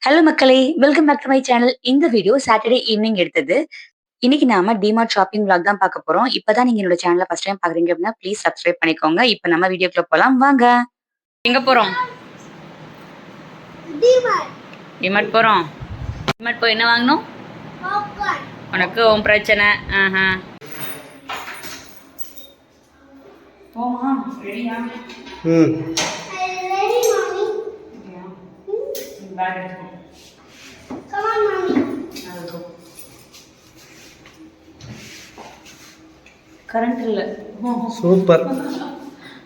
Hello மக்களே, welcome back to my channel. இந்த video Saturday evening எடுத்தது. இன்னைக்கு நாம டிமார்ட் ஷாப்பிங் vlog தான் பார்க்க போறோம். இப்பதான் நீங்க என்னோட சேனலை ஃபர்ஸ்ட் டைம் பாக்குறீங்க அப்படின்னா ப்ளீஸ் சப்ஸ்கிரைப் பண்ணிக்கோங்க. இப்ப நம்ம வீடியோக்குள்ள போலாம் வாங்க. எங்க போறோம்? டிமார்ட் போறோம். டிமார்ட் போய் என்ன வாங்கணும்? உனக்கு உன் பிரச்சனை. போமா ரெடியா? கரண்ட் இல்ல. சூப்பர்.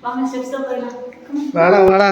வாங்க ஸ்டெப்ஸ்ல போயிடலாம். வாடா வாடா.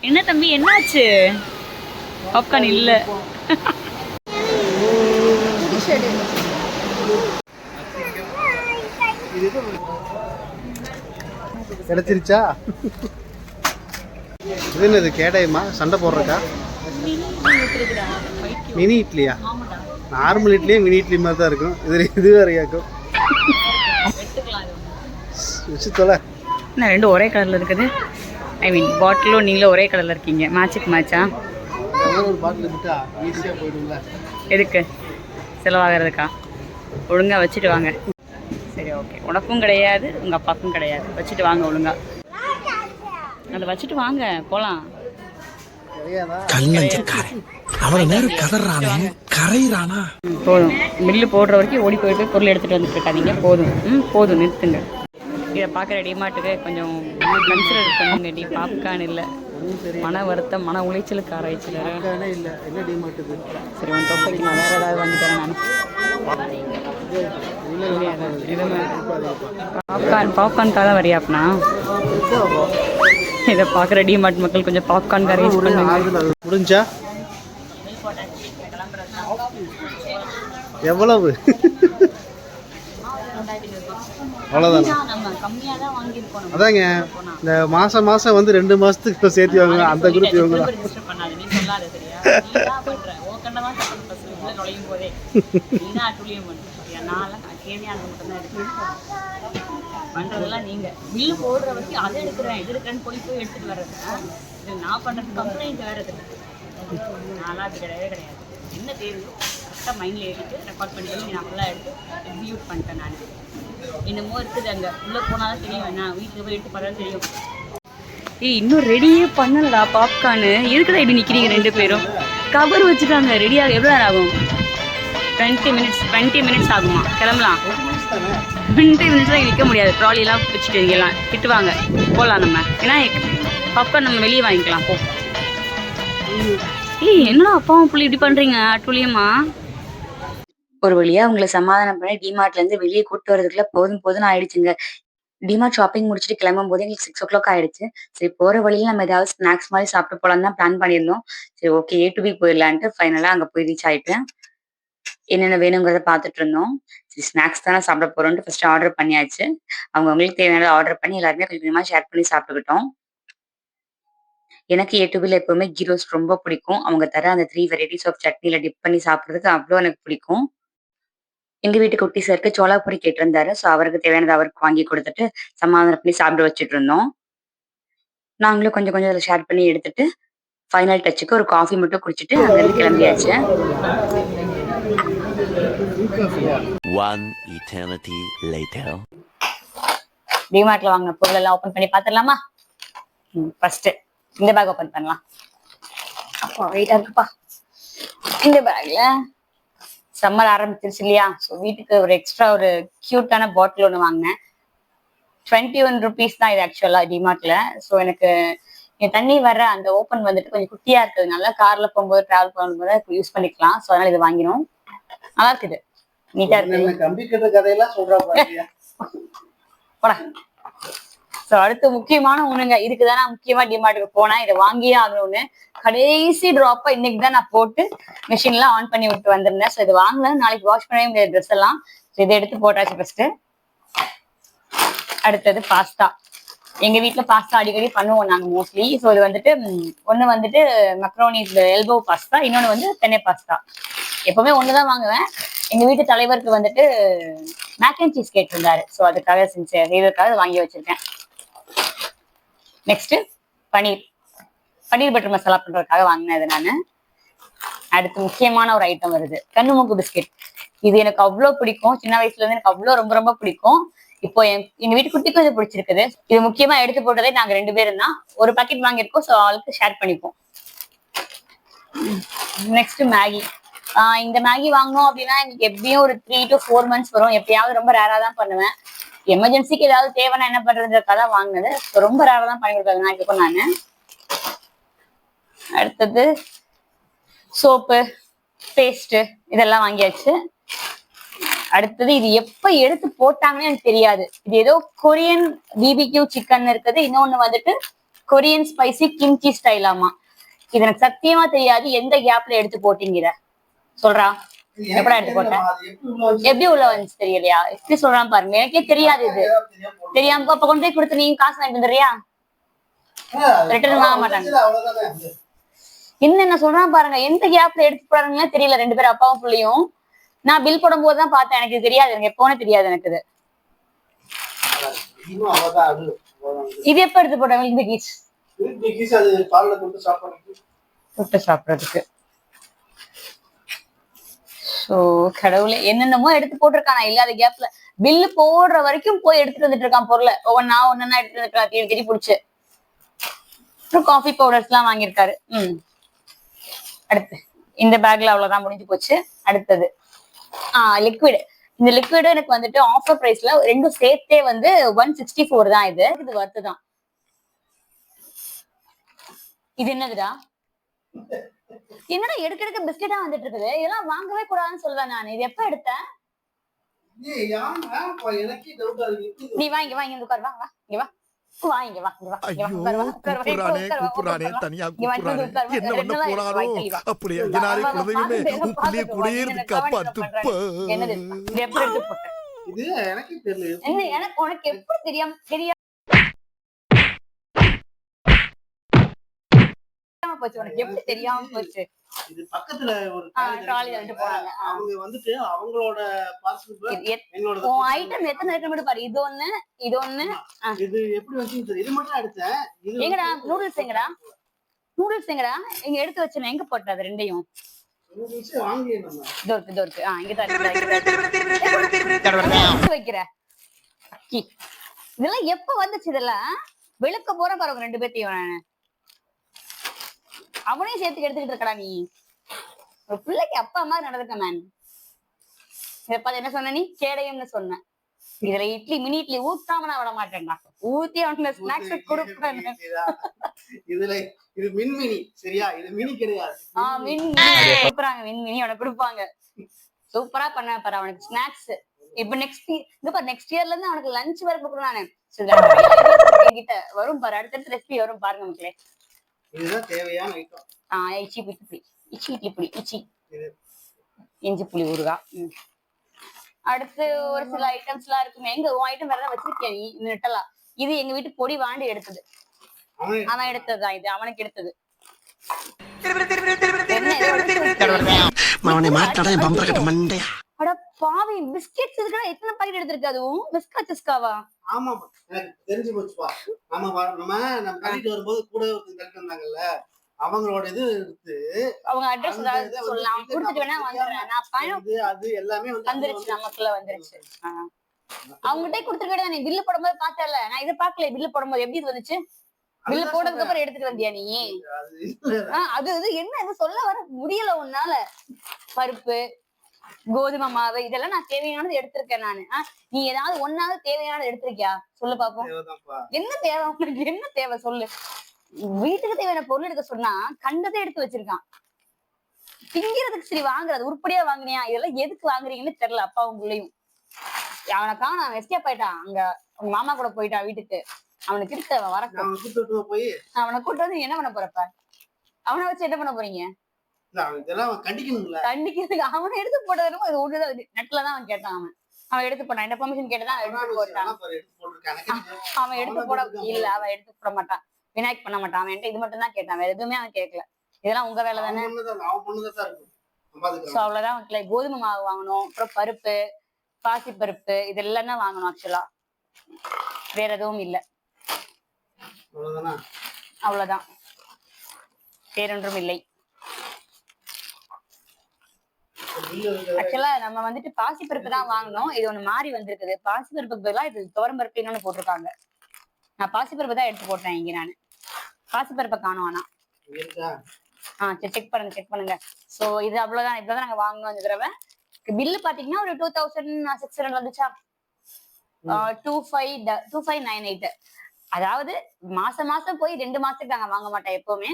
என்ன தம்பி என்னாச்சு? பாப்கார்ன் இல்ல. கிடைச்சிருச்சா? இது என்னது கேடையுமா? சண்டை போடுறக்கா? மினி இட்லியா? நார்மல் இட்லியே மினி இட்லி மாதிரி தான் இருக்கும். இது வேறையாக்கும். வச்சு தொலை. என்ன ரெண்டும் ஒரே கலர்ல இருக்குது? ஐ மீன் பாட்டிலும் நீங்களும் ஒரே கலர்ல இருக்கீங்க. மேட்சுக்கு மேட்சா? ஒரு பாட்டில் விட்டா ஈஸியாக போயிடும்ல. எதுக்கு? செலவாகிறதுக்கா? ஒழுங்கா வச்சுட்டு வாங்க. சரி ஓகே, உனக்கும் கிடையாது உங்கள் அப்பாவுக்கும் கிடையாது. வச்சுட்டு வாங்க ஒழுங்கா. அதை வச்சுட்டு வாங்க போகலாம். போதும், மில்லு போடுற வரைக்கும் ஓடி போயிட்டு பொருள் எடுத்துகிட்டு வந்துட்டு இருக்காதீங்க. போதும் போதும் நிறுத்துங்க. இதை பார்க்குற டிமார்ட்டுக்கு கொஞ்சம் கன்சிடர் பண்ணுங்க. டி பாப்கார்ன் இல்லை, மன வருத்தம் மன உளைச்சலுக்கு ஆராய்ச்சியில் இல்லை. என்ன டிமார்ட்டுக்கு? சரி உன் தொப்பைக்கு நான் வேறு ஏதாவது வாங்கி தரேன். நான் பாப்கார்னுக்காக தான் வரியாப்னா? இதை பார்க்குற டிமார்ட் மக்கள் கொஞ்சம் பாப்கார்ன் அரேஞ்ச் பண்ணுங்க. முடிஞ்சா எவ்வளவு? அவ்வளோதானா? அதாங்க இந்த மாதம் வந்து 2 மாதத்துக்கு சேர்த்து வாங்க. அந்த குரூப் இவங்க தான். பண்றதெல்லாம் நீங்க பில்லு போடுற வரைக்கும் அதை எடுக்கிறேன் இது எடுக்கிறேன்னு போய் எடுத்துட்டு வர்றது. இது நான் பண்றது கம்ப்ளைண்ட் வேற இருக்கு. நான்லாம் அது கிடையவே கிடையாது. என்ன தேவையோ கரெக்டாக மைண்டில் ஏறிட்டு ரெக்கார்ட் பண்ணிட்டு நான் ஃபுல்லாக எடுத்து எக்ஸிக்யூட் பண்ணிட்டேன். நான் என்னமோ இருக்குது அங்கே உள்ளே போனால் தான் தெரியும். என்ன வீட்டுக்கு போய் எடுத்து பண்ணாலும் தெரியும். இன்னும் ரெடியே பண்ணலடா பாப்கார்னு. எதுக்குதான் இப்படி நிற்கிறீங்க ரெண்டு பேரும்? கவர் வச்சுட்டாங்க. ரெடியாக எவ்வளோ நேரம் ஆகும்? 20 மினிட்ஸ் ஆகுமா? கிளம்பலாம். 20 மினிட்ஸ்லாம் நிற்க முடியாது. ட்ராலிலாம் வச்சுட்டு எல்லாம் திட்டுவாங்க. போகலாம் நம்ம. ஏன்னா பாப்கார்ன் நம்ம வெளியே வாங்கிக்கலாம். போ. என்னடா அப்பாவும் புள்ளி இப்படி பண்ணுறீங்க அட்டுலியம்மா? ஒரு வழியா உங்களை சமாதானம் பண்ணி டிமார்ட்லேருந்து வெளியே கூப்பிட்டு வரதுக்குள்ள போதும் ஆயிடுச்சுங்க. டிமார்ட் ஷாப்பிங் முடிச்சுட்டு கிளம்பும் போது எங்களுக்கு 6 o'clock ஆயிடுச்சு. சரி போற வழியில நம்ம ஏதாவது ஸ்நாக்ஸ் மாதிரி சாப்பிட்டு போலாம் தான் பிளான் பண்ணியிருந்தோம். சரி ஓகே A to B போயிடலான்ட்டு ஃபைனலா அங்கே போய் ரீச் ஆயிட்டேன். என்னென்ன வேணுங்கிறத பார்த்துட்டு இருந்தோம். சரி ஸ்நாக்ஸ் தானே சாப்பிட போறோம்ட்டு ஃபர்ஸ்ட் ஆர்டர் பண்ணியாச்சு. அவங்களுக்கு தேவையானதை ஆர்டர் பண்ணி எல்லாருமே கொஞ்சம் கொஞ்சமாக ஷேர் பண்ணி சாப்பிட்டுக்கிட்டோம். எனக்கு A to Bல எப்பவுமே கீ ரோஸ்ட் ரொம்ப பிடிக்கும். அவங்க தர அந்த 3 வெரைட்டிஸ் ஆஃப் சட்னியில டிப் பண்ணி சாப்பிட்றதுக்கு அவ்வளோ எனக்கு பிடிக்கும். எங்க வீட்டு குட்டி சருக்கு சோளாபூரி கேட்டிருந்தாரு. ஸோ அவருக்கு தேவையானதை அவருக்கு வாங்கி கொடுத்துட்டு சமாதானம் பண்ணி சாப்பிட வச்சுட்டு இருந்தோம். நாங்களும் கொஞ்சம் கொஞ்சம் அதில் ஷேர் பண்ணி எடுத்துட்டு ஃபைனல் டச்சுக்கு ஒரு காஃபி மட்டும் குடிச்சிட்டு அங்கேருந்து கிளம்பியாச்சு. டிமார்ட்ல வாங்கின பொருள் எல்லாம் ஓபன் பண்ணி பாத்துடலாமா? ஃபர்ஸ்ட் இந்த பேக் ஓபன் பண்ணலாம். அப்பா வெயிட்டா இருக்குப்பா. இந்த பேக்ல சம்மர் ஆரம்பிச்சிருச்சு இல்லையா? ஸோ வீட்டுக்கு ஒரு எக்ஸ்ட்ரா ஒரு கியூட்டான பாட்டில் ஒன்று வாங்கினேன். 21 rupees தான் இது ஆக்சுவலா டிமார்ட்ல. ஸோ எனக்கு என் தண்ணி வர அந்த ஓப்பன் வந்துட்டு கொஞ்சம் குட்டியா இருக்கிறதுனால கார்ல போகும்போது டிராவல் பண்ணும்போது யூஸ் பண்ணிக்கலாம். ஸோ அதனால இது வாங்கினோம். நல்லா இருக்குது, நீட்டா இருக்கு. கம்பி கட்ட கதையெல்லாம் சொல்றா பாத்தியா? போடா. சோ அடுத்து முக்கியமான ஒண்ணுங்க, இதுக்குதான் நான் முக்கியமா டிமார்ட்டுக்கு போனேன். இதை வாங்கியே ஆகணும்னு கடைசி டிராப்பா இன்னைக்கு தான் நான் போட்டு மிஷின் எல்லாம் ஆன் பண்ணி விட்டு வந்திருந்தேன். சோ இது வாங்கல, நாளைக்கு வாஷ் பண்ணவே முடியாது ட்ரெஸ் எல்லாம். இதை எடுத்து போட்டாச்சு ஃபர்ஸ்ட். அடுத்தது பாஸ்தா. எங்க வீட்டுல பாஸ்தா அடிக்கடி பண்ணுவோம் நாங்க மோஸ்ட்லி. ஸோ இது வந்துட்டு ஒண்ணு வந்துட்டு மக்ரோனி எல்போ பாஸ்தா, இன்னொன்னு வந்து பென்னே பாஸ்தா. எப்பவுமே ஒண்ணுதான் வாங்குவேன். எங்க வீட்டு தலைவருக்கு வந்துட்டு மேக் அண்ட் சீஸ் கேட்டிருந்தாரு. ஸோ அதுக்காக செய்வதற்காக வாங்கி வச்சிருக்கேன். நெக்ஸ்ட் பன்னீர் பட்டர் மசாலா பண்றதுக்காக வாங்கினது நானு. அடுத்து முக்கியமான ஒரு ஐட்டம் வருது, கண்ணு மூக்கு பிஸ்கெட். இது எனக்கு அவ்வளவு பிடிக்கும். சின்ன வயசுல இருந்து எனக்கு அவ்வளவு ரொம்ப ரொம்ப பிடிக்கும். இப்போ எங்க வீட்டு குட்டிக்கும் இது பிடிச்சிருக்குது. இது முக்கியமா எடுத்து போட்டதே நாங்க 2 பேரும் தான். ஒரு பாக்கெட் வாங்கியிருக்கோம். ஸோ ஆளுக்கு ஷேர் பண்ணிப்போம். Next Maggi. இந்த மேகி வாங்கணும் அப்படின்னா எனக்கு எப்படியும் ஒரு 3 to 4 months வரும். எப்பயாவது ரொம்ப ரேரா தான் பண்ணுவேன். எமர்ஜென்சிக்கு ஏதாவது தேவைன்னா என்ன பண்றதுக்காக தான் வாங்கினது. ரொம்ப ரேரா தான் பண்ணி கொடுக்குறது நான் இப்போ நானு. அடுத்தது சோப்பு, பேஸ்ட் இதெல்லாம் வாங்கியாச்சு. அடுத்தது இது எப்ப எடுத்து போட்டாங்கன்னு எனக்கு தெரியாது. இது ஏதோ கொரியன் பிபிக்யூ சிக்கன் இருக்குது. இன்னொன்னு வந்துட்டு கொரியன் ஸ்பைசி கிம்ச்சி ஸ்டைலாமா. இது எனக்கு சத்தியமா தெரியாது. எந்த கேப்ல எடுத்து போட்டீங்க சொல்றா? எப்படா எடுத்து போட்டேன்? எப்படி உள்ள வந்துச்சு தெரியலையா? எப்படி சொல்றான் பாருங்க, எனக்கே தெரியாது. இது தெரியாம அப்ப கொண்டு போய் கொடுத்து நீங்க காசு வாங்கிட்டு வந்துடுறியா? ரிட்டர்ன் வாங்க மாட்டாங்க. என்ன சொல்றான் பாருங்க, எந்த கேப்ல எடுத்து போறாங்கன்னு தெரியல. 2 பேரும் அப்பாவும் பிள்ளையும். நான் பில் போடும் போதுதான் பார்த்தேன். எனக்கு தெரியாது, எனக்கு எப்போனே தெரியாது எனக்கு இது. இது எப்ப எடுத்து போட்டேன்? மில்க் பிகிஸ் தொட்டு சாப்பிடுறதுக்கு. சோ கடவுளே, என்னென்னமோ எடுத்து போட்டிருக்கான். நான் இல்லாத கேப்ல பில்லு போடுற வரைக்கும் போய் எடுத்துட்டு வந்துட்டு இருக்கான் பொருளை. ஒவ்வொன்னா எடுத்துட்டு வந்துருக்கான். தேடி பிடிச்சு. காஃபி பவுடர்ஸ் எல்லாம் வாங்கியிருக்காரு. அடுத்து இந்த பேக்ல அவ்வளவுதான், முடிஞ்சு போச்சு. அடுத்தது லிக்விட். இந்த லிக்விட் எனக்கு வந்துட்டு ஆஃபர் பிரைஸ்ல ரெண்டும் சேர்த்தே வந்து 164 தான். இது வர்த்து தான். இது என்னதுடா? என்னடா எடுக்க பிஸ்கெட்டா வந்துட்டு இருக்குது? இதெல்லாம் வாங்கவே கூடாதுன்னு சொல்லுவேன் நான். இது எப்ப எடுத்தேன்? நீ வாங்கி வாங்கி உட்கார். வா வா இங்க வா. உனக்கு எப்படி தெரியாம போச்சு? உனக்கு எப்படி தெரியாம போச்சு? இது பக்கத்துல ஒரு ட்ராலில வந்து போறாங்க. அவங்க வந்துட்டு அவங்களோட ஐட்டம் எத்தனை ஐட்டம் மட்டும் பாரு. இது ஒண்ணு, இது ஒண்ணு. இது எப்படி வந்து இது மட்டும் எடுத்தேன். எங்கடா நூடுல்ஸ்? எங்கடா நூடுல்ஸ்? எங்கடா இங்க எடுத்து வச்சேன். எங்க போட்ட அது ரெண்டையும்? வைக்கிற இதெல்லாம் எப்ப வந்துச்சு? இதெல்லாம் விளக்க போற பாருங்க 2 பேர்த்தையும். அவனையும் சேர்த்து எடுத்துக்கிட்டு இருக்கடா நீ. ஒரு பிள்ளைக்கு அப்பா அம்மா நடந்துக்க மேன். இத பார்த்து என்ன சொன்ன நீ? கேடயம்னு சொன்ன. இதுல இட்லி, மினி இட்லி ஊத்தாம நான் விட மாட்டேன்டா. ஊத்தி அவனுக்கு ஸ்நாக்ஸ் கொடுப்பேன். இதுல இது மின்மினி, சரியா? இது மினி கிடையாது. மின்மினி கொடுப்பாங்க. மின்மினி அவனுக்கு கொடுப்பாங்க. சூப்பரா பண்ண பாரு அவனுக்கு ஸ்நாக்ஸ். இப்ப நெக்ஸ்ட் இயர்ல இருந்து அவனுக்கு லஞ்ச் வரை கொடுக்கணும் நானு. என்கிட்ட வரும் பாரு, அடுத்தடுத்து ரெசிபி வரும் பாருங்க மக்களே. இதுதான் தேவையான ஐட்டம். இட்லி புளி, இஞ்சி புளி ஊறுகாய். அடுத்து ஒரு சில ஐட்டம்ஸ் எல்லாம் இருக்குமே. எங்க உன் ஐட்டம் வேற வச்சிருக்கியா நீ? நெட்டலாம். இது எங்க வீட்டு பொடி வாண்டி எடுத்தது. அவன் எடுத்ததுதான். இது அவனுக்கு எடுத்தது. பாவி பிஸ்கெட்ஸ் இதுக்கு எத்தனை பாக்கெட் எடுத்திருக்கு? அதுவும் பிஸ்கட்ஸ்காவா? ஆமா, எனக்கு தெரிஞ்சு போச்சுப்பா. நம்ம கட்டிட்டு வரும்போது கூட கட்டி வந்தாங்கல்ல, அவங்களோட இது எடுத்து அவங்க அட்ரஸ் சொல்லலாம். கொடுத்துட்டு வேணா வந்துடுறேன். நான் பணம் அது எல்லாமே வந்துருச்சு, நமக்குள்ள வந்துருச்சு. அவங்ககிட்ட கொடுத்துருக்கேன். நீ பில்லு போடும்போது பார்த்தல, நான் இதை பார்க்கல. பில்லு போடும்போது எப்படி இது வந்துச்சு? பில்லு போட்டதுக்கு அப்புறம் எடுத்துட்டு வந்தியா நீ? அது என்ன இது சொல்ல வர முடியல உன்னால. பருப்பு, கோதுமை மாவு இதெல்லாம் நான் தேவையானது எடுத்திருக்கேன் நானு. நீ ஏதாவது ஒன்னாவது தேவையானது எடுத்திருக்கியா? சொல்லு பாப்போம். என்ன தேவை உனக்கு? என்ன தேவை சொல்லு. வீட்டுக்கு தேவையான பொருள் எடுக்க சொன்னா கண்டதை எடுத்து வச்சிருக்கான். திங்கிறதுக்கு சரி வாங்குறது உருப்படியா வாங்கினியா? இதெல்லாம் எதுக்கு வாங்குறீங்கன்னு தெரியல. அப்பாவும் பிள்ளையும் அவனை காணோம். எஸ்கேப் ஆயிட்டான். அங்க உங்க மாமா கூட போயிட்டான் வீட்டுக்கு. அவனுக்கு இருக்கு, அவன் வரட்டும். நான் கூப்பிட்டு போய் அவனை கூட்டு வந்து என்ன பண்ண போறப்ப? அவனை வச்சு என்ன பண்ண போறீங்க? இதெல்லாம் கண்டிக்கணுங்களா? கண்டிக்கிறதுக்கு அவனை எடுத்து போட்டதும் அது ஒண்ணுதான் நெட்ல தான் அவன் கேட்டான். அவன் எடுத்து போட்டான், என்ன பெர்மிஷன் கேட்டுதான் எடுத்து போட்டான். அவன் எடுத்து போட இல்ல, அவன் எடுத்து போட மாட்டான், விநாயக் பண்ண மாட்டான். அவன் இது மட்டும் தான் கேட்டான், வேற எதுவுமே அவன் கேட்கல. இதெல்லாம் உங்க வேலை தானே. சோ அவ்வளவுதான். கோதுமை மாவு வாங்கணும், அப்புறம் பருப்பு, பாசி பருப்பு, இதெல்லாம் தான் வாங்கணும் ஆக்சுவலா. வேற எதுவும் இல்ல, அவ்வளவுதான், வேறொன்றும் இல்லை. ஆக்சுவலா நம்ம வந்துட்டு பாசி பருப்பு தான் வாங்கணும். இது ஒண்ணு மாறி வந்திருக்குது. பாசி பருப்புக்கு பதிலா இது துவரம் பருப்பு இன்னொன்னு போட்டிருக்காங்க. நான் பாசி பருப்பு தான் எடுத்து போட்டேன் இங்க. நானு பாசி பருப்பை காணும். ஆனா சரி, செக் பண்ணுங்க. சோ இது அவ்வளவுதான். இப்பதான் நாங்க வாங்கணும். பில்லு பாத்தீங்கன்னா ஒரு 2600 வந்துச்சா? 2598. அதாவது மாசம் போய் 2 மாசத்துக்கு நாங்க வாங்க மாட்டோம் எப்பவுமே.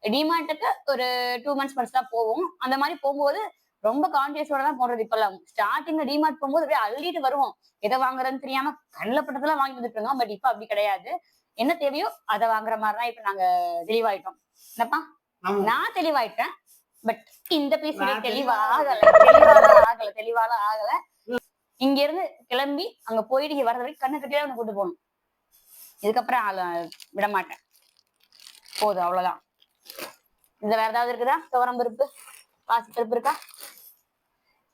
டிமார்ட்டுக்கு ஒரு 2 months தான் போவோம். அந்த மாதிரி போகும்போது ரொம்ப கான்சியஸோட தான் போடுறது. இப்பெல்லாம் ஸ்டார்டிங்ல டிமார்ட் போகும்போது அப்படியே அள்ளிட்டு வருவோம். எதை வாங்குறதுன்னு தெரியாம கண்ணில் பட்டதெல்லாம் வாங்கிட்டு வந்துட்டு இருந்தோம். பட் இப்ப அப்படி கிடையாது. என்ன தேவையோ அதை வாங்குற மாதிரிதான் இப்ப நாங்க தெளிவாயிட்டோம். என்னப்பா, நான் தெளிவாயிட்டேன். பட் இந்த பீஸ் தெளிவால ஆகல. இங்க இருந்து கிளம்பி அங்க போயிட்டு இங்க வர்றது வரைக்கும் கண்ணு கட்டியா அவனை கூட்டு போகணும். இதுக்கப்புறம் விட மாட்டேன். போதும், அவ்வளவுதான். இதுல வேற ஏதாவது இருக்குதா? துவரம் பருப்பு, பாசி பருப்பு இருக்கா?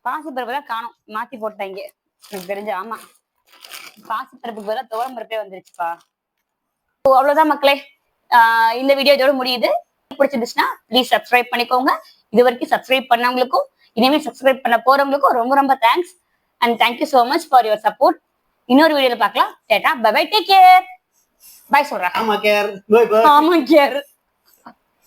பாசி பருப்பு தான் காணும், மாத்தி போட்டாங்க எனக்கு தெரிஞ்சு. ஆமா, பாசி பருப்புக்கு பதிலா துவரம் பருப்பே வந்துருச்சுப்பா. அவ்வளவுதான் மக்களே, இந்த வீடியோ இதோட முடியுது. பிடிச்சிருந்துச்சுன்னா ப்ளீஸ் சப்ஸ்கிரைப் பண்ணிக்கோங்க. இது வரைக்கும் சப்ஸ்கிரைப் பண்ணவங்களுக்கும் இனிமேல் சப்ஸ்கிரைப் பண்ண போறவங்களுக்கும் ரொம்ப ரொம்ப thanks. And thank you so much for your support. இன்னொரு வீடியோல பார்க்கலாம். டேட்டா, bye bye, take care. Bye சொல்றேன். ஆமா கேர்.